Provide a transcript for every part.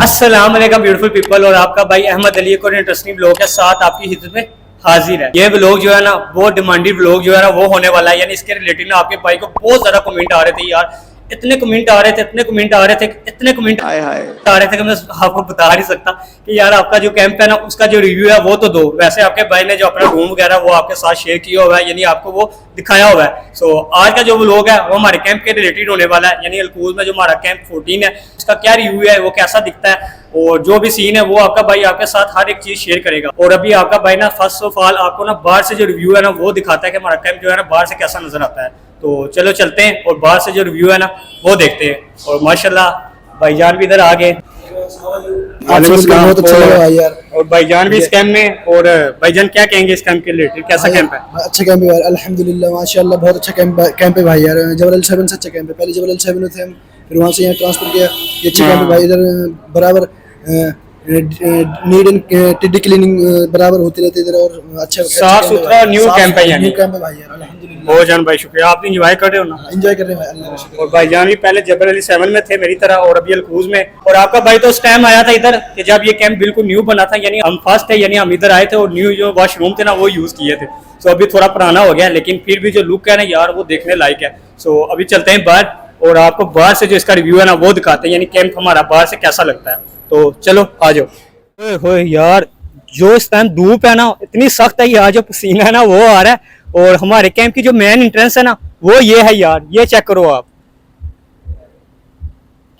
अस्सलाम वालेकुम beautiful people, और आपका भाई अहमद अली को इंटरेस्टिंग ब्लॉग के साथ आपकी खिदमत में हाजिर है। ये ब्लॉग जो है ना बहुत डिमांडेड ब्लॉग जो है ना वो होने वाला है। यानी इसके रिलेटेड ना आपके भाई को बहुत ज्यादा कमेंट आ रहे थे यार, इतने कमेंट आ रहे थे, इतने कमेंट आ रहे थे, इतने कमेंट आ रहे थे कि मैं आपको बता नहीं सकता कि यार आपका जो कैंप है ना उसका जो रिव्यू है वो तो दो। वैसे आपके भाई ने जो अपना रूम वगैरह वो आपके साथ शेयर किया हुआ है, यानी आपको वो दिखाया हुआ है। सो आज का जो व्लॉग है वो हमारे कैंप के रिलेटेड होने वाला है। यानी अलकूज में जो हमारा कैंप 14 है उसका क्या रिव्यू है, वो कैसा दिखता है, और जो भी सीन है वो आपका भाई आपके साथ हर एक चीज शेयर करेगा। और अभी आपका भाई ना फर्स्ट ऑफ ऑल आपको ना बाहर से जो रिव्यू है ना वो दिखाता है कि हमारा कैंप जो है ना बाहर से कैसा नजर आता है। तो चलो चलते हैं और बाहर से जो रिव्यू है ना वो देखते हैं। और माशाल्लाह भाईजान भी इधर आ गए, और भाईजान भी इस कैंप में। और भाईजान क्या कहेंगे इस कैंप के रिलेटेड, कैसा कैंप है? अच्छा कैंप है अल्हम्दुलिल्लाह माशाल्लाह, बहुत अच्छा कैंप है भाई यार। जबल L7 से अच्छा कैंप है। पहले जबल L7 में थे हम, फिर वहाँ से यहाँ ट्रांसफर किया। ये अच्छा कैंप है भाई। इधर बराबर नीड एंड टिड्डी क्लीनिंग बराबर होती रहती है इधर, और अच्छा साफ सुथरा न्यू कैंप है। यानी न्यू कैंप है भाई यार अल्हम्दुलिल्लाह। बहुत जान भाई शुक्रिया, आप एंजॉय कर रहे हो ना? एंजॉय कर रहे हैं भाई, अल्लाह का शुक्र। और भाईजान भी पहले जबल L7 में थे मेरी तरह, और अभी अलकूज में। और आपका भाई तो उस टाइम आया था इधर कि जब ये कैंप बिल्कुल न्यू बना था, यानी हम फर्स्ट है, यानी हम इधर आए थे और न्यू जो वॉशरूम थे ना वो यूज किए थे। सो अभी थोड़ा पुराना हो गया, लेकिन फिर भी जो लुक है ना यार वो देखने लायक है। सो अभी चलते हैं बाहर और आपको बाहर से जो इसका रिव्यू है ना वो दिखाते हैं, यानी कैंप हमारा बाहर से कैसा लगता है। तो चलो आ जाओ। ओए यार जो इस टाइम धूप है ना इतनी सख्त है यार, जो पसीना है ना वो आ रहा है। और हमारे कैंप की जो मेन एंट्रेंस है ना वो ये है यार, ये चेक करो आप।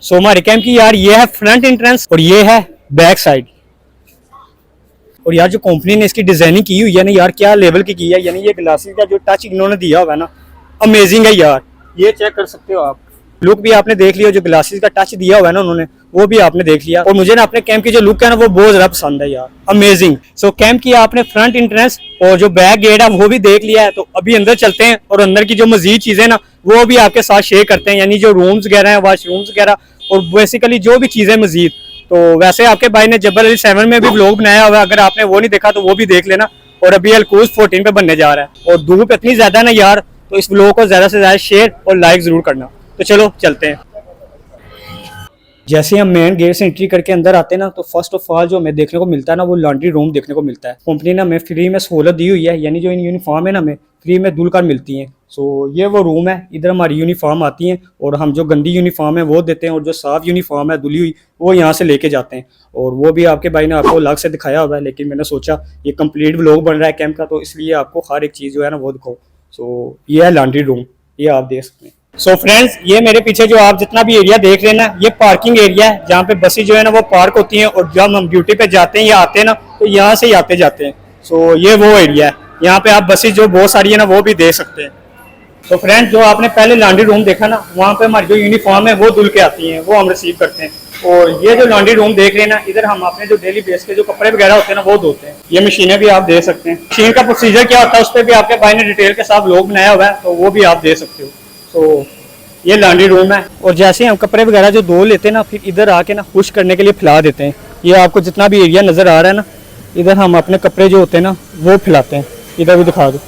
सो हमारे कैंप की यार ये है फ्रंट एंट्रेंस और ये है बैक साइड। और यार जो कंपनी ने इसकी डिजाइनिंग की हुई है ना यार, क्या लेवल की है। यानी ये ग्लासेस का जो टच इन्होंने दिया हुआ है ना अमेजिंग है यार, ये चेक कर सकते हो आप। लुक भी आपने देख लिया, जो ग्लासेस का टच दिया हुआ है ना उन्होंने वो भी आपने देख लिया। और मुझे ना अपने कैंप की जो लुक है ना वो बहुत ज्यादा पसंद है यार, अमेजिंग। सो कैंप की आपने फ्रंट एंट्रेंस और जो बैक गेट है वो भी देख लिया है। तो अभी अंदर चलते हैं और अंदर की जो मजीद चीजें ना वो भी आपके साथ शेयर करते हैं, यानी जो रूम्स वगैरह है, वॉशरूम्स वगैरह, और बेसिकली जो भी चीजें मजीद। तो वैसे आपके भाई ने जबल L7 में भी व्लॉग बनाया हुआ है, अगर आपने वो नहीं देखा तो वो भी देख लेना। और अभी अलकूज 14 पे बनने जा रहा है, और धूप इतनी ज्यादा ना यार, तो इस व्लॉग को ज्यादा से ज्यादा शेयर और लाइक जरूर करना। तो चलो चलते हैं। जैसे हम मेन गेट से एंट्री करके अंदर आते हैं ना, तो फर्स्ट ऑफ ऑल जो हमें देखने को मिलता है ना वो लॉन्ड्री रूम देखने को मिलता है। कंपनी ने हमें फ्री में सहूलत दी हुई है, यानी जो इन यूनिफॉर्म है ना हमें फ्री में धुल कर मिलती हैं। सो ये वो रूम है, इधर हमारी यूनिफॉर्म आती हैं और हम जो गंदी यूनिफॉर्म है वो देते हैं, और जो साफ यूनिफॉर्म है धुली हुई वो यहाँ से लेके जाते हैं। और वो भी आपके भाई ने आपको अलग से दिखाया हुआ है, लेकिन मैंने सोचा ये कंप्लीट व्लॉग बन रहा है कैंप का, तो इसलिए आपको हर एक चीज़ जो है ना वो दिखाओ। सो ये है लॉन्ड्री रूम, ये आप देख सकते हैं। सो फ्रेंड्स ये मेरे पीछे जो आप जितना भी एरिया देख रहे हैं ना ये पार्किंग एरिया है, जहाँ पे बसें जो है ना वो पार्क होती हैं, और जब हम ड्यूटी पे जाते हैं या आते हैं ना तो यहाँ से ही आते जाते हैं। सो ये वो एरिया है, यहाँ पे आप बसें जो बहुत सारी है ना वो भी देख सकते हैं। तो फ्रेंड्स जो आपने पहले लॉन्ड्री रूम देखा ना वहाँ पे हमारी जो यूनिफॉर्म है वो धुल के आती हैं, वो हम रिसीव करते हैं। और ये जो लॉन्ड्री रूम देख रहे हैं ना, इधर हम अपने जो डेली बेस के जो कपड़े वगैरह होते हैं ना वो धोते हैं। ये मशीनें भी आप देख सकते हैं, मशीन का प्रोसीजर क्या होता है उस पर भी आपके भाई ने डिटेल के साथ व्लॉग बनाया हुआ है, तो वो भी आप देख सकते हो। तो ये लॉन्ड्री रूम है। और जैसे हम कपड़े वगैरह जो धो लेते हैं ना, फिर इधर आके ना खुश करने के लिए फैला देते हैं। ये आपको जितना भी एरिया नज़र आ रहा है ना, इधर हम अपने कपड़े जो होते हैं ना वो फैलाते हैं। इधर भी दिखा दो,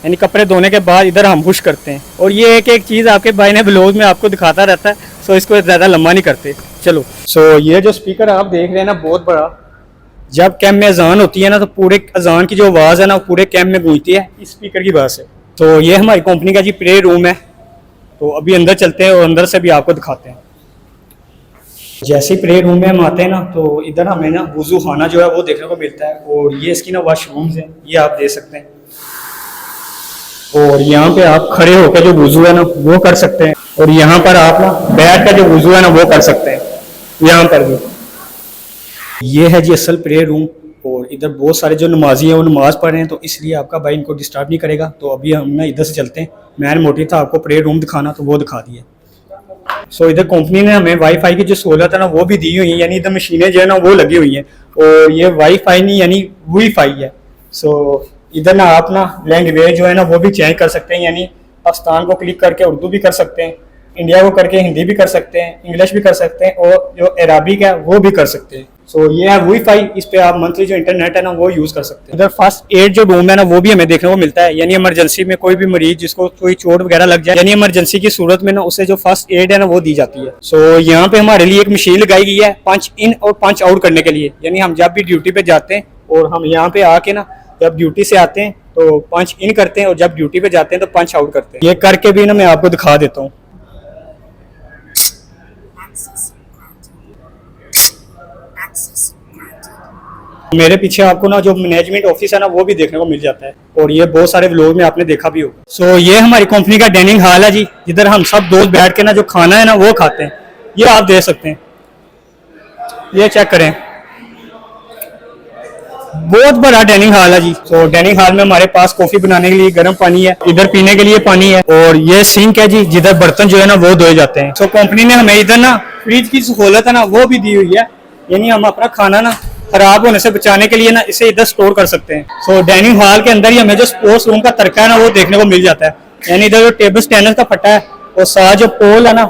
यानी कपड़े धोने के बाद इधर हम खुश करते हैं। और ये एक चीज़ आपके भाई ने ब्लॉग में आपको दिखाता रहता है, सो इसको ज़्यादा लंबा नहीं करते। चलो सो ये जो स्पीकर आप देख रहे हैं ना बहुत बड़ा, जब कैंप में अजान होती है ना तो पूरे अजान की जो आवाज़ है ना पूरे कैंप में गूंजती है इस स्पीकर की वजह से। तो ये हमारी कंपनी का जी प्रे रूम है। तो अभी अंदर चलते हैं और अंदर से भी आपको दिखाते हैं। जैसे ही प्रे रूम में हम आते हैं ना तो इधर हमें ना वुजू खाना जो है वो देखने को मिलता है, और ये इसकी ना वॉशरूम्स हैं, ये आप देख सकते हैं। और यहाँ पे आप खड़े होकर जो वुजू है ना वो कर सकते हैं, और यहाँ पर आप ना बैठ कर जो वुजू है ना वो कर सकते हैं, यहाँ पर भी। ये है जी असल प्रे रूम, और इधर बहुत सारे जो नमाजी हैं वो नमाज पढ़ रहे हैं, तो इसलिए आपका भाई इनको डिस्टर्ब नहीं करेगा। तो अभी हम ना इधर से चलते हैं, मैन मोटिव था आपको प्रे रूम दिखाना तो वो दिखा दिया। सो इधर कंपनी ने हमें वाईफाई की जो सहूलत है ना वो भी दी हुई है, यानी इधर मशीनें जो है ना वो लगी हुई हैं, और ये वाईफाई नहीं यानी वाईफाई है। सो इधर ना आप ना लैंग्वेज जो है ना वो भी चेंज कर सकते हैं, यानी पाकिस्तान को क्लिक करके उर्दू भी कर सकते हैं, इंडिया को करके हिंदी भी कर सकते हैं, इंग्लिश भी कर सकते हैं और जो अरबिक है वो भी कर सकते हैं। सो ये है वाईफाई, इस पे आप मंथली जो इंटरनेट है ना वो यूज कर सकते हैं। इधर फर्स्ट एड जो रूम है ना वो भी हमें देखने को मिलता है, यानी इमरजेंसी में कोई भी मरीज जिसको कोई चोट वगैरह लग जाए, यानी इमरजेंसी की सूरत में ना उसे जो फर्स्ट एड है ना वो दी जाती है। सो यहाँ पे हमारे लिए एक मशीन लगाई गई है पंच इन और पंच आउट करने के लिए, यानी हम जब भी ड्यूटी पे जाते हैं और हम यहाँ पे आके ना जब ड्यूटी से आते हैं तो पंच इन करते हैं और जब ड्यूटी पे जाते हैं तो पंच आउट करते हैं। ये करके भी ना मैं आपको दिखा देता हूँ। मेरे पीछे आपको ना जो मैनेजमेंट ऑफिस है ना वो भी देखने को मिल जाता है और ये बहुत सारे व्लॉग में आपने देखा भी होगा। सो ये हमारी कंपनी का डाइनिंग हॉल है जी, जिधर हम सब दोस्त बैठ के ना जो खाना है ना वो खाते हैं। ये आप देख सकते हैं, ये चेक करें, बहुत बड़ा डाइनिंग हॉल है जी। तो डाइनिंग हॉल में हमारे पास कॉफी बनाने के लिए गर्म पानी है, इधर पीने के लिए पानी है और ये सिंक है जी, जिधर बर्तन जो है ना वो धोए जाते हैं। तो कंपनी ने हमें इधर ना फ्रिज की सहूलत है ना वो भी दी हुई है, यानी हम अपना खाना ना खराब होने से बचाने के लिए ना इसे इधर स्टोर कर सकते हैं। सो डाइनिंग हॉल के अंदर ही हमें जो स्पोर्ट्स रूम का तरका है ना वो देखने को मिल जाता है, यानी इधर जो टेबल टेनिस का फटा है और साथ जो पोल है ना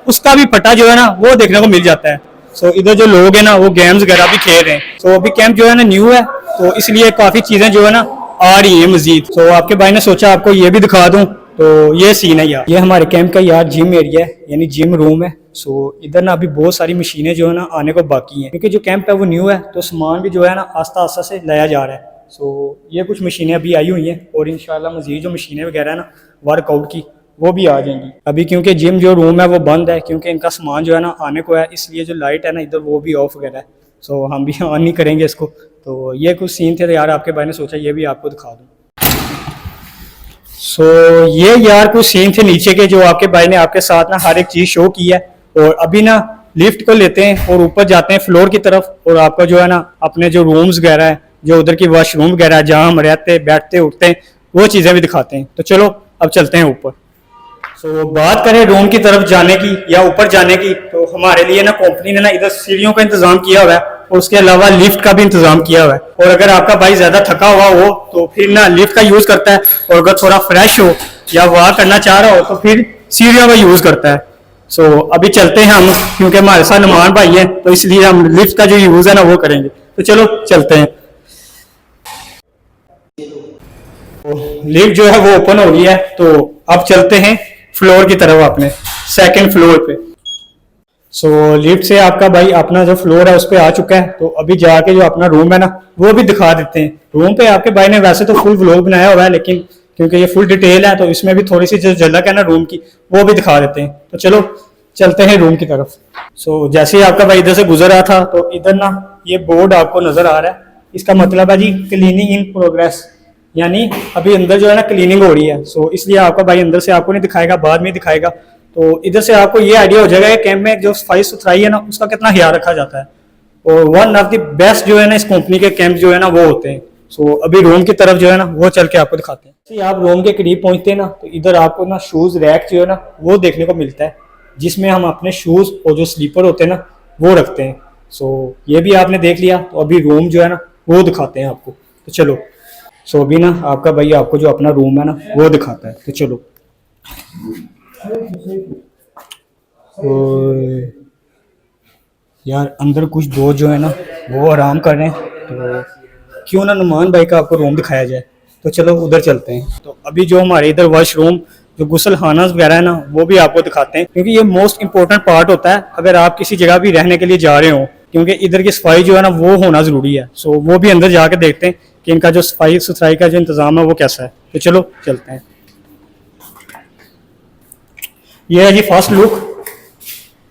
उसका भी फटा जो है ना वो देखने को मिल जाता है। सो इधर जो लोग हैं ना वो गेम्स वगैरह भी खेल रहे हैं। सो अभी कैंप जो है ना न्यू है तो इसलिए काफी चीजें जो है ना आ रही है मजीद। सो आपके भाई ने सोचा आपको ये भी दिखा दूं, तो ये सीन है यार। ये हमारे कैंप का यार जिम एरिया है, यानी जिम रूम है। सो इधर ना अभी बहुत सारी मशीनें जो है ना आने को बाकी हैं, क्योंकि जो कैंप है वो न्यू है तो सामान भी जो है ना आस्ता आस्ता से लाया जा रहा है। सो ये कुछ मशीनें अभी आई हुई हैं और इंशाल्लाह मजीद जो मशीनें वगैरह है ना वर्कआउट की वो भी आ जाएंगी। अभी क्योंकि जिम जो रूम है वो बंद है, क्योंकि इनका सामान जो है ना आने को है, इसलिए जो लाइट है ना इधर वो भी ऑफ वगैरह है। सो हम भी ऑन नहीं करेंगे इसको। तो ये कुछ सीन थे तो यार आपके भाई ने सोचा ये भी आपको दिखा दूँ। सो ये यार कुछ सीन थे नीचे के जो आपके भाई ने आपके साथ ना हर एक चीज़ शो की है। और अभी ना लिफ्ट को लेते हैं और ऊपर जाते हैं फ्लोर की तरफ और आपका जो है ना अपने जो रूम्स वगैरह है, जो उधर की वॉशरूम वगैरह जहाँ हम रहते बैठते उठते हैं वो चीज़ें भी दिखाते हैं। तो चलो अब चलते हैं ऊपर। सो बात करें रूम की तरफ जाने की या ऊपर जाने की, तो हमारे लिए ना कंपनी ने ना इधर सीढ़ियों का इंतजाम किया हुआ है और उसके अलावा लिफ्ट का भी इंतजाम किया हुआ है। और अगर आपका भाई ज्यादा थका हुआ हो तो फिर ना लिफ्ट का यूज करता है, और अगर थोड़ा फ्रेश हो या वॉक करना चाह रहा हो तो फिर सीढ़ियों का यूज करता है। सो अभी चलते हैं हम, क्योंकि हमारे साथ नुमान भाई है तो इसलिए हम लिफ्ट का जो यूज है ना वो करेंगे। तो चलो चलते हैं। लिफ्ट जो है वो ओपन हो गई है, तो अब चलते हैं फ्लोर की तरफ, अपने सेकंड फ्लोर पे। सो लिफ्ट से आपका भाई अपना जो फ्लोर है उस पर आ चुका है, तो अभी जाके जो अपना रूम है ना वो भी दिखा देते हैं। रूम पे आपके भाई ने वैसे तो फुल व्लॉग बनाया हुआ है, लेकिन क्योंकि ये फुल डिटेल है तो इसमें भी थोड़ी सी जो झलक है ना रूम की वो भी दिखा देते हैं। तो चलो चलते हैं रूम की तरफ। सो जैसे ही आपका भाई इधर से गुजर रहा था तो इधर ना ये बोर्ड आपको नजर आ रहा है, इसका मतलब है जी क्लीनिंग इन प्रोग्रेस, यानी अभी अंदर जो है ना क्लीनिंग हो रही है। सो इसलिए आपका भाई अंदर से आपको नहीं दिखाएगा, बाद में दिखाएगा। तो इधर से आपको ये आइडिया हो जाएगा कि कैंप में जो सफाई सुथराई है ना उसका कितना ख्याल रखा जाता है। और वन ऑफ द बेस्ट जो है ना इस कंपनी के कैंप जो है ना वो होते हैं। सो अभी रूम की तरफ जो है ना वो चल के आपको दिखाते हैं। जैसे आप रूम के करीब पहुंचते हैं ना तो इधर आपको ना शूज रैक जो है ना वो देखने को मिलता है, जिसमें हम अपने शूज और जो स्लीपर होते हैं ना वो रखते हैं। सो ये भी आपने देख लिया, तो अभी रूम जो है ना वो दिखाते हैं आपको। तो चलो। सो अभी ना आपका भाई आपको जो अपना रूम है ना वो दिखाता है। तो चलो। यार अंदर कुछ दोस्त जो है ना वो आराम कर रहे हैं, तो क्यों ना नुमान भाई का आपको रूम दिखाया जाए। तो चलो उधर चलते हैं। तो अभी जो हमारे इधर वॉशरूम जो गुसल खाना वगैरह है ना वो भी आपको दिखाते हैं, क्योंकि ये मोस्ट इंपॉर्टेंट पार्ट होता है अगर आप किसी जगह भी रहने के लिए जा रहे हो, क्योंकि इधर की सफाई जो है ना वो होना जरूरी है। सो वो भी अंदर जाके देखते हैं कि इनका जो सफाई सुथराई का जो इंतजाम है वो कैसा है। तो चलो चलते हैं। ये है जी फर्स्ट लुक।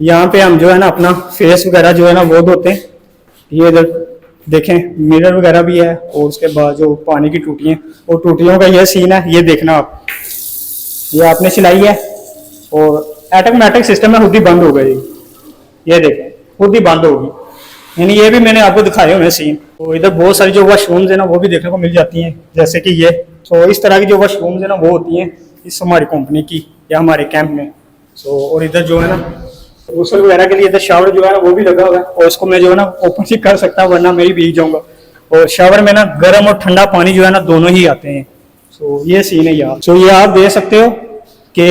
यहाँ पे हम जो है ना अपना फेस वगैरह जो है ना वो धोते हैं। ये इधर देखें मिरर वगैरह भी है, और उसके बाद जो पानी की टूटियाँ, और टूटियों का ये सीन है, ये देखना आप, ये आपने सिलाई है और ऑटोमेटिक सिस्टम में खुद ही बंद हो गई। ये देखें खुद ही बंद होगी, यानी ये भी मैंने आपको दिखाए हुए सीन। तो इधर बहुत सारी जो वॉशरूम्स है ना वो भी देखने को मिल जाती हैं, जैसे कि ये। तो इस तरह की जो वॉशरूम्स है ना वो होती हैं इस हमारी कंपनी की या हमारे कैंप में। सो और इधर जो है ना गुसल वगैरह के लिए इधर शावर जो है ना वो भी लगा हुआ है, और इसको मैं जो है ना ओपन ही कर सकता हूँ वरना मैं ही भीग जाऊंगा। और शावर में ना गर्म और ठंडा पानी जो है ना दोनों ही आते हैं। सो ये सीन है यार। सो ये आप देख सकते हो कि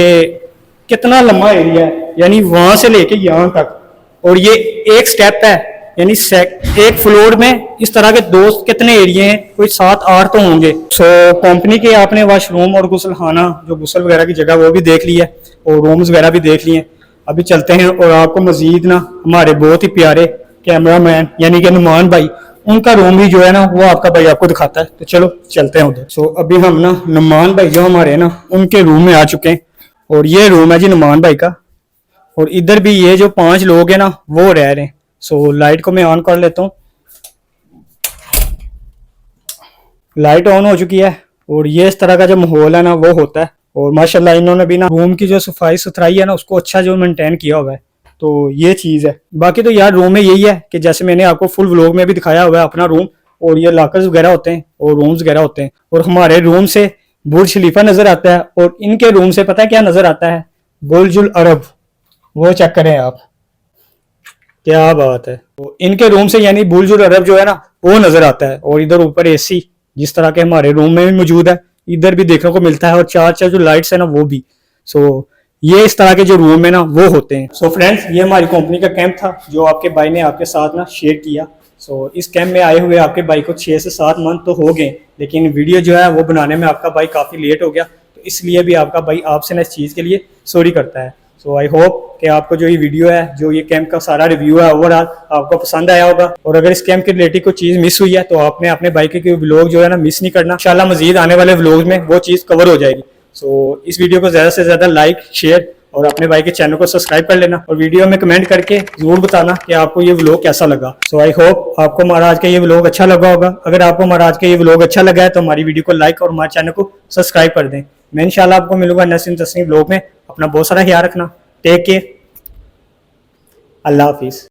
कितना लंबा एरिया है, यानी वहां से लेके यहाँ तक, और ये एक स्टेप है, यानी एक फ्लोर में इस तरह के दो कितने एरिया हैं, कोई 7-8 तो होंगे। सो कंपनी के आपने वॉशरूम और गुसलखाना, जो गुसल वगैरह की जगह, वो भी देख ली है और रूम्स वगैरह भी देख लिए। अभी चलते हैं और आपको मजीद ना हमारे बहुत ही प्यारे कैमरामैन यानी कि नुमान भाई, उनका रूम भी जो है ना वो आपका भाई आपको दिखाता है। तो चलो चलते हैं उधर। सो अभी हम ना नुमान भाई जो हमारे ना उनके रूम में आ चुके हैं, और ये रूम है जी नुमान भाई का, और इधर भी ये जो 5 लोग हैं ना वो रह रहे हैं। सो लाइट को मैं ऑन कर लेता हूँ, लाइट ऑन हो चुकी है, और ये इस तरह का जो माहौल है ना वो होता है। और माशाल्लाह इन्होंने भी ना रूम की जो सफाई सुथराई है ना उसको अच्छा जो मेंटेन किया हुआ है। तो ये चीज है। बाकी तो यार रूम में यही है कि जैसे मैंने आपको फुल व्लॉग में भी दिखाया हुआ है अपना रूम, और ये लॉकर्स वगैरह होते हैं और रूम्स वगैरह होते हैं, और हमारे रूम से बुर्ज खलीफा नजर आता है, और इनके रूम से पता है क्या नजर आता है, बुर्जुल अरब। वो चेक करें आप, क्या बात है। तो इनके रूम से यानी बुर्जुल अरब जो है ना वो नजर आता है, और इधर ऊपर एसी जिस तरह के हमारे रूम में भी मौजूद है, इधर भी देखने को मिलता है, और 4 जो लाइट्स है ना वो भी। सो ये इस तरह के जो रूम है ना वो होते हैं। सो फ्रेंड्स, ये हमारी कंपनी का कैंप था जो आपके भाई ने आपके साथ ना शेयर किया। सो इस कैंप में आए हुए आपके भाई को 6 से 7 मंथ तो हो गए, लेकिन वीडियो जो है वो बनाने में आपका भाई काफी लेट हो गया, तो इसलिए भी आपका भाई आपसे ना इस चीज के लिए सॉरी करता है। सो आई होप कि आपको जो ये वीडियो है, जो ये कैंप का सारा रिव्यू है ओवरऑल आपको पसंद आया होगा, और अगर इस कैंप के रिलेटेड कोई चीज मिस हुई है तो आपने अपने भाई के व्लॉग जो है ना मिस नहीं करना। इंशाल्लाह मजीद आने वाले व्लॉग में वो चीज कवर हो जाएगी। सो इस वीडियो को ज्यादा से ज्यादा लाइक, शेयर और अपने भाई के चैनल को सब्सक्राइब कर लेना, और वीडियो में कमेंट करके जरूर बताना कि आपको ये व्लॉग कैसा लगा। सो आई होप आपको हमारा आज का ये व्लॉग अच्छा लगा होगा। अगर आपको हमारा आज का ये व्लॉग अच्छा लगा है तो हमारी वीडियो को लाइक और हमारे चैनल को सब्सक्राइब कर दें। मैं इंशाल्लाह आपको मिलूंगा नेक्स्ट इंटरेस्टिंग व्लॉग में। अपना बहुत सारा ख्याल रखना। टेक केयर, अल्लाह हाफिज।